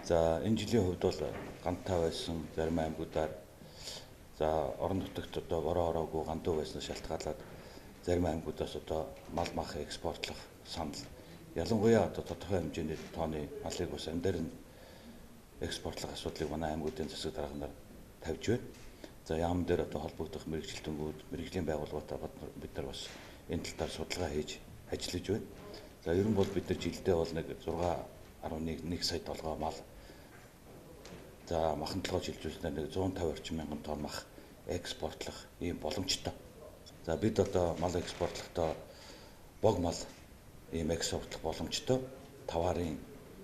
За энэ жилийн хувьд бол гантаа байсан зарим аймагуудаар за орон нутагт одоо ороогүй гандуу байснаас шалтгаалаад зарим аймагуудаас одоо мал мах экспортлох санал ялангуяа одоо тодорхой хэмжээний тооны малыг бас амдаар нь экспортлох асуудлыг манай аймагуудын засаг дарганаар тавьж байна. За яам дээр одоо холбогдох мэрэгчлэлтэнүүд, мэрэгжлийн байгууллагуудаа бид нар бас энэ тал дээр судалгаа хийж ажиллаж байна. За ер нь бол бид нар жилдээ бол нэг 6.1 сая толгой мал за махан толгой шилжүүлснээр нэг 150 орчим мянган тонн мах экспортлох ийм боломжтой. За бид одоо мал экспортлохдоо бог мал ийм экспортлох боломжтой. Таварын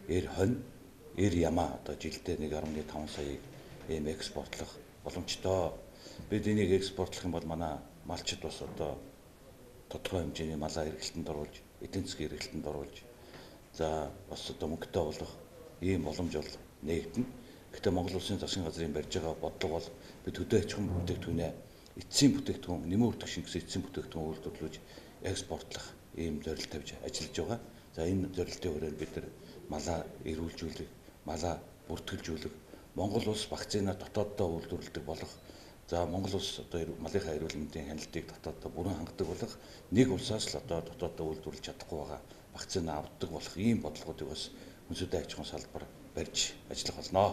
эр хонь, эр ямаа одоо жилдээ 1.5 саяыг ийм экспортлох боломжтой. Бид энийг экспортлох юм бол манай малчид бас одоо тодорхой хэмжээний малаа эргэлтэнд оруулж, эдийн засгийн эргэлтэнд оруулж, за бас одоо мөнгөтэй болох ийм боломж бол нээгдэнэ. Гэхдээ Монгол Улсын засгийн газрын барьж байгаа бодлого бол бид хөдөө аж ахуйн бүтээгдэхүүнээ эцсийн бүтээгдэхүүн, нэмэн үрдэх шингэсэн эцсийн бүтээгдэхүүн үйлдвэрлэж экспортлох ийм зорилт тавьж ажиллаж байгаа. За энэ зорилтын хүрээнд бид нар малаа эрүүлжүүлэх, малаа бүртгэлжүүлэх, Монгол улс вакцина дотооддоо үйлдвэрлэдэг болох, за Монгол улс одоо малынхаа эрүүл мэндийн хяналтыг дотооддоо бүрэн хангадаг болох, нэг улсаас л одоо дотооддоо үйлдвэрлэж чадахгүй байгаа вакцина авдаг болох ийм бодлогоодыг бас хүнсүдэ аж ахуйн салбар барьж ажиллах болно.